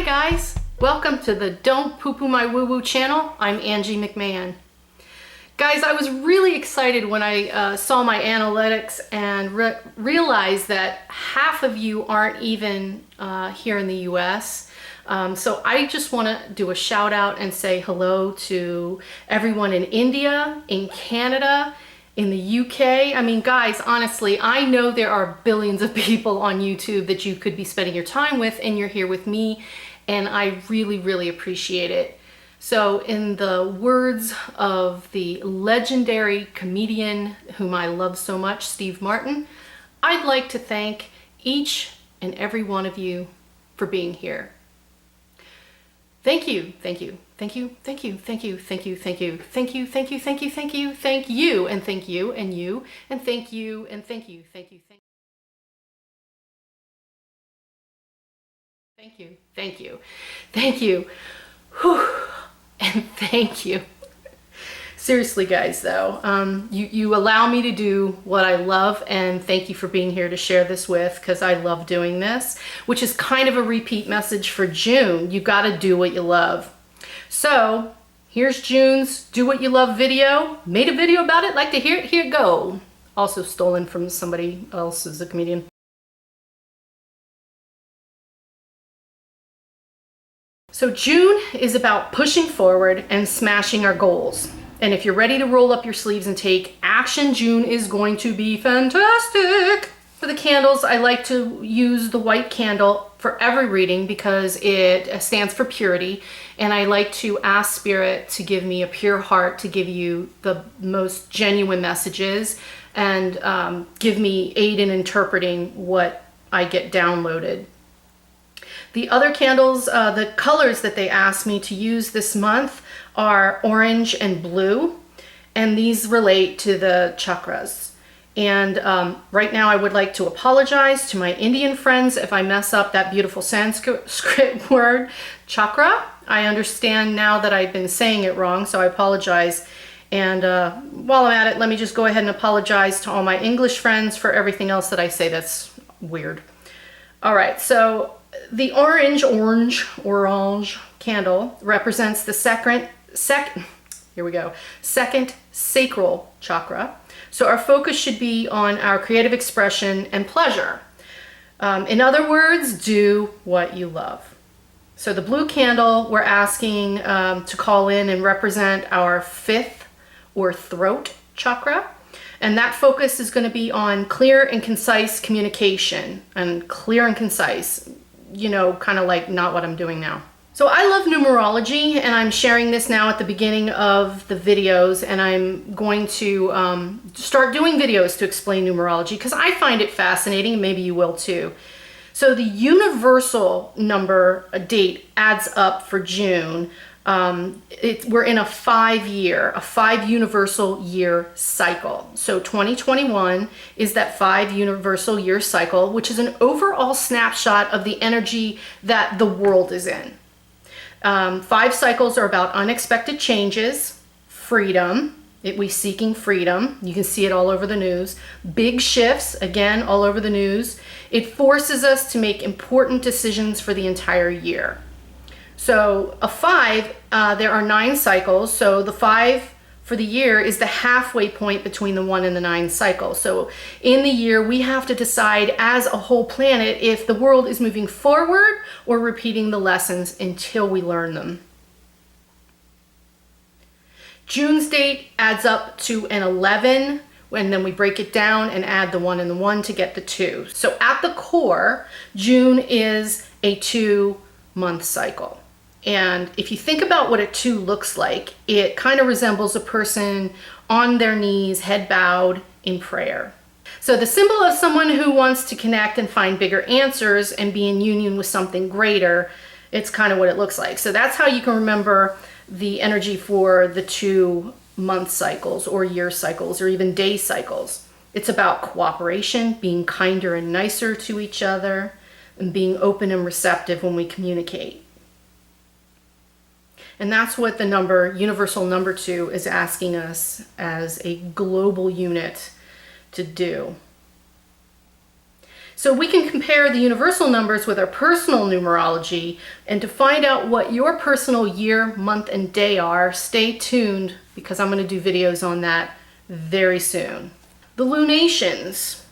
Hi guys, welcome to the Don't Poo Poo My Woo Woo channel. I'm Angie McMann. Guys, I was really excited when I saw my analytics and realized that half of you aren't even here in the US. So I just want to do a shout out and say hello to everyone in India, in Canada, in the UK. I mean, guys, honestly, I know there are billions of people on YouTube that you could be spending your time with, and you're here with me, and I really, really appreciate it. So in the words of the legendary comedian whom I love so much, Steve Martin, I'd like to thank each and every one of you for being here. Thank you, thank you, thank you, thank you, thank you, thank you, thank you, thank you, thank you, thank you, thank you, thank you, and thank you, and you, and thank you, and thank you, thank you, thank you, thank you, thank you, whew, and thank you. Seriously, guys, though, you allow me to do what I love, and thank you for being here to share this with, because I love doing this, which is kind of a repeat message for June. You got to do what you love. So here's June's Do What You Love video. Made a video about it. Like to hear it? Here it go. Also stolen from somebody else as a comedian. So June is about pushing forward and smashing our goals. And if you're ready to roll up your sleeves and take action, June is going to be fantastic. For the candles, I like to use the white candle for every reading because it stands for purity. And I like to ask Spirit to give me a pure heart to give you the most genuine messages and give me aid in interpreting what I get downloaded. The other candles, the colors that they asked me to use this month are orange and blue, and these relate to the chakras. And right now I would like to apologize to my Indian friends if I mess up that beautiful Sanskrit word, chakra. I understand now that I've been saying it wrong, so I apologize. And while I'm at it, let me just go ahead and apologize to all my English friends for everything else that I say that's weird. All right, so the orange candle represents the second sacral chakra. So our focus should be on our creative expression and pleasure. In other words, do what you love. So the blue candle, we're asking to call in and represent our fifth or throat chakra. And that focus is going to be on clear and concise communication. And clear and concise, you know, kind of like not what I'm doing now. So I love numerology, and I'm sharing this now at the beginning of the videos, and I'm going to start doing videos to explain numerology because I find it fascinating, and maybe you will too. So the universal number date adds up for June. We're in a 5 universal year cycle. So 2021 is that 5 universal year cycle, which is an overall snapshot of the energy that the world is in. 5 cycles are about unexpected changes, freedom, we seeking freedom. You can see it all over the news. Big shifts, again, all over the news. It forces us to make important decisions for the entire year. So a 5, there are 9 cycles. So the 5 for the year is the halfway point between the 1 and the 9 cycles. So in the year, we have to decide as a whole planet if the world is moving forward or repeating the lessons until we learn them. June's date adds up to an 11, and then we break it down and add the 1 and the 1 to get the 2. So at the core, June is a 2-month cycle. And if you think about what a 2 looks like, it kind of resembles a person on their knees, head bowed in prayer. So the symbol of someone who wants to connect and find bigger answers and be in union with something greater, it's kind of what it looks like. So that's how you can remember the energy for the 2-month cycles or year cycles or even day cycles. It's about cooperation, being kinder and nicer to each other, and being open and receptive when we communicate. And that's what the universal number 2 is asking us as a global unit to do. So we can compare the universal numbers with our personal numerology, and to find out what your personal year, month, and day are, stay tuned because I'm going to do videos on that very soon. The lunations.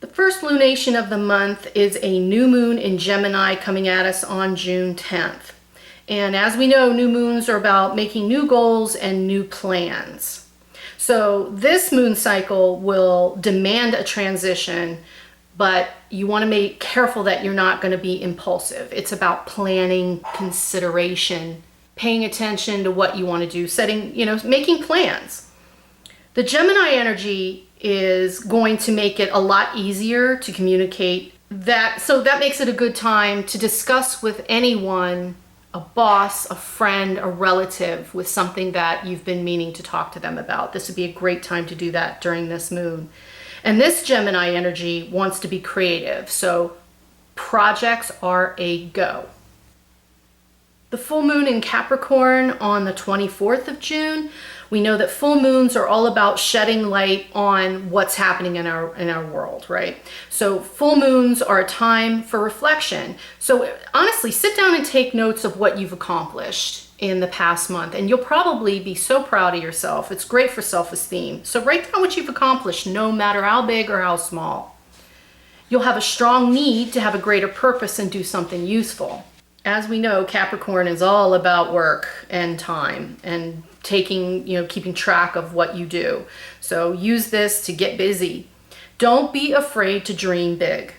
The first lunation of the month is a new moon in Gemini coming at us on June 10th. And as we know, new moons are about making new goals and new plans. So this moon cycle will demand a transition, but you want to be careful that you're not going to be impulsive. It's about planning, consideration, paying attention to what you want to do, setting, making plans. The Gemini energy is going to make it a lot easier to communicate that. So that makes it a good time to discuss with anyone, a boss, a friend, a relative, with something that you've been meaning to talk to them about. This would be a great time to do that during this moon. And this Gemini energy wants to be creative, so projects are a go. The full moon in Capricorn on the 24th of June, we know that full moons are all about shedding light on what's happening in our world, right? So full moons are a time for reflection. So honestly, sit down and take notes of what you've accomplished in the past month, and you'll probably be so proud of yourself. It's great for self-esteem. So write down what you've accomplished, no matter how big or how small. You'll have a strong need to have a greater purpose and do something useful. As we know, Capricorn is all about work and time and keeping track of what you do. So use this to get busy. Don't be afraid to dream big,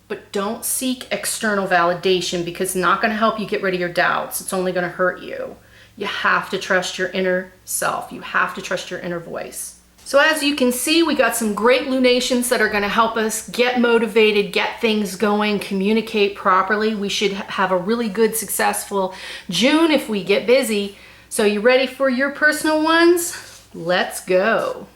but don't seek external validation because it's not going to help you get rid of your doubts. It's only going to hurt you. You have to trust your inner self. You have to trust your inner voice. So as you can see, we got some great lunations that are going to help us get motivated, get things going, communicate properly. We should have a really good, successful June if we get busy. So you ready for your personal ones? Let's go.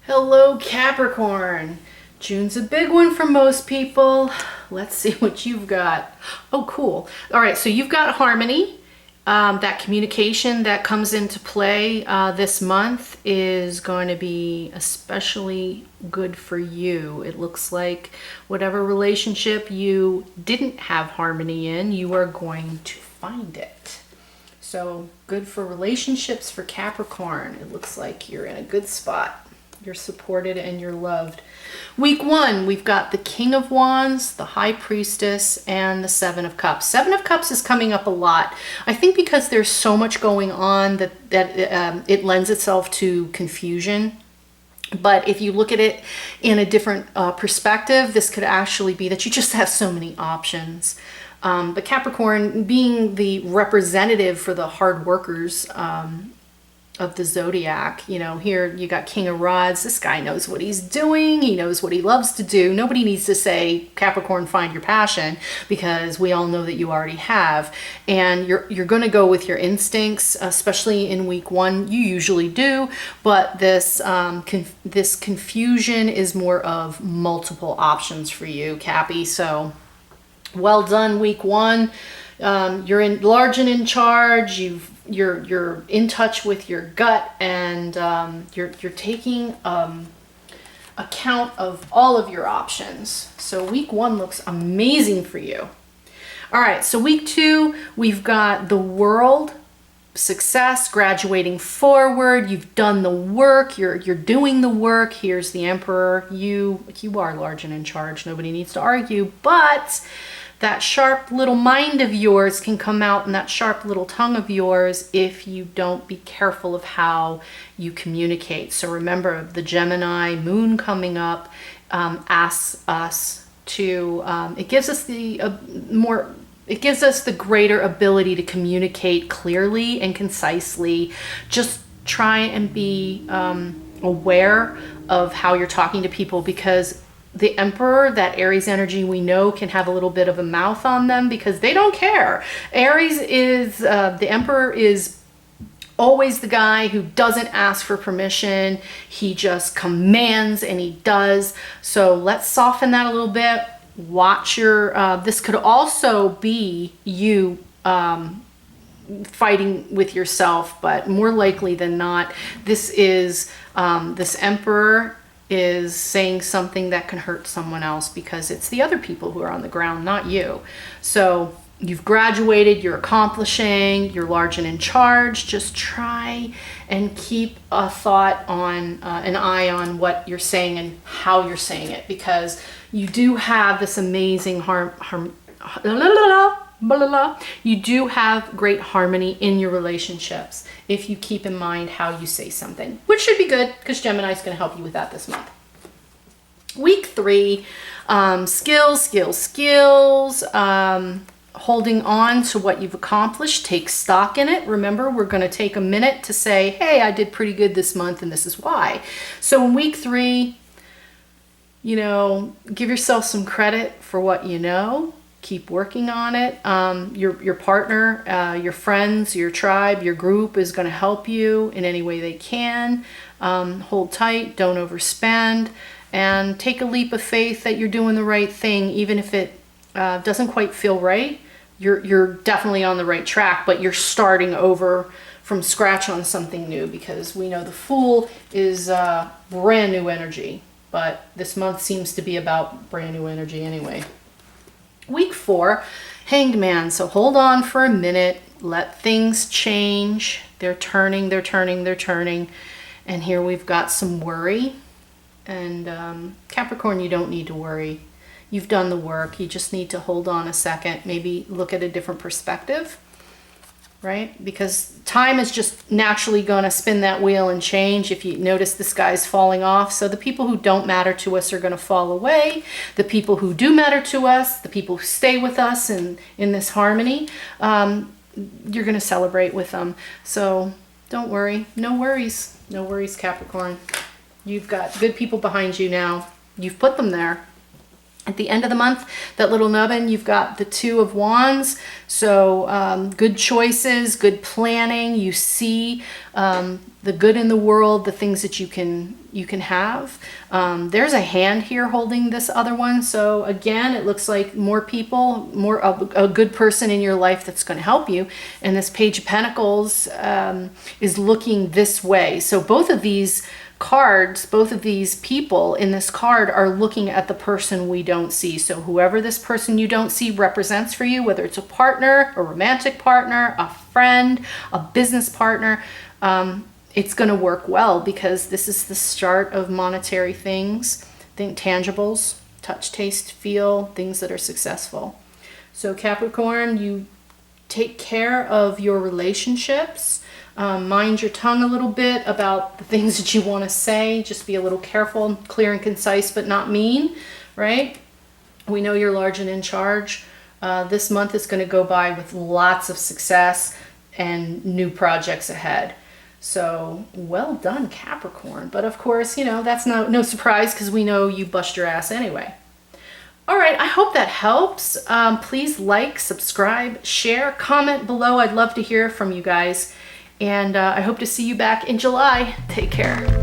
Hello, Capricorn. June's a big one for most people. Let's see what you've got. Oh, cool. All right, so you've got harmony. That communication that comes into play this month is going to be especially good for you. It looks like whatever relationship you didn't have harmony in, you are going to find it. So good for relationships for Capricorn. It looks like you're in a good spot. You're supported and you're loved. Week 1, we've got the King of Wands, the High Priestess, and the Seven of Cups. Seven of Cups is coming up a lot. I think because there's so much going on that it lends itself to confusion. But if you look at it in a different perspective, this could actually be that you just have so many options. But Capricorn, being the representative for the hard workers of the zodiac, here you got King of Rods. This guy knows what he's doing. He knows what he loves to do. Nobody needs to say, Capricorn, find your passion, because we all know that you already have. And you're going to go with your instincts, especially in week 1. You usually do, but this confusion is more of multiple options for you, Cappy. So well done, week 1. You're large and in charge. You're in touch with your gut, and you're taking account of all of your options. So week 1 looks amazing for you. All right, so week 2, we've got the World, success, graduating forward. You've done the work. You're doing the work. Here's the Emperor. You are large and in charge. Nobody needs to argue, but that sharp little mind of yours can come out, and that sharp little tongue of yours, if you don't be careful of how you communicate. So remember, the Gemini moon coming up asks us to, it gives us the greater ability to communicate clearly and concisely. Just try and be aware of how you're talking to people, because the Emperor, that Aries energy, we know can have a little bit of a mouth on them because they don't care. Aries is, the Emperor is always the guy who doesn't ask for permission. He just commands, and he does. So let's soften that a little bit. Watch your, this could also be you fighting with yourself, but more likely than not, this is, this Emperor is saying something that can hurt someone else, because it's the other people who are on the ground, not you. So you've graduated, you're accomplishing, you're large and in charge. Just try and keep a thought on, an eye on what you're saying and how you're saying it, because you do have this amazing you do have great harmony in your relationships if you keep in mind how you say something, which should be good because Gemini is going to help you with that this month. Week 3, skills, holding on to what you've accomplished. Take stock in it. Remember, we're going to take a minute to say, hey, I did pretty good this month and this is why. So in week 3, give yourself some credit for what you know. Keep working on it. Your partner, your friends, your tribe, your group is going to help you in any way they can. Hold tight, don't overspend, and take a leap of faith that you're doing the right thing, even if it doesn't quite feel right. You're definitely on the right track, but you're starting over from scratch on something new, because we know the Fool is brand new energy, but this month seems to be about brand new energy anyway. Week 4, Hanged Man. So hold on for a minute. Let things change. They're turning. And here we've got some worry. And Capricorn, you don't need to worry. You've done the work. You just need to hold on a second. Maybe look at a different perspective, right? Because time is just naturally going to spin that wheel and change. If you notice, the sky's falling off. So the people who don't matter to us are going to fall away. The people who do matter to us, the people who stay with us in this harmony, you're going to celebrate with them. So don't worry. No worries. No worries, Capricorn. You've got good people behind you now. You've put them there. At the end of the month, that little nubbin, you've got the 2 of Wands. So good choices, good planning. You see the good in the world, the things that you can have. There's a hand here holding this other one. So again, it looks like more people, a good person in your life that's going to help you. And this Page of Pentacles is looking this way. So both of these cards, both of these people in this card are looking at the person we don't see. So whoever this person you don't see represents for you, whether it's a partner, a romantic partner, a friend, a business partner, it's going to work well, because this is the start of monetary things. Think tangibles, touch, taste, feel, things that are successful. So Capricorn, you take care of your relationships. Mind your tongue a little bit about the things that you want to say. Just be a little careful, clear and concise, but not mean, right? We know you're large and in charge. This month is going to go by with lots of success and new projects ahead. So well done, Capricorn. But of course, that's no surprise, because we know you bust your ass anyway. All right, I hope that helps. Please like, subscribe, share, comment below. I'd love to hear from you guys. And I hope to see you back in July. Take care.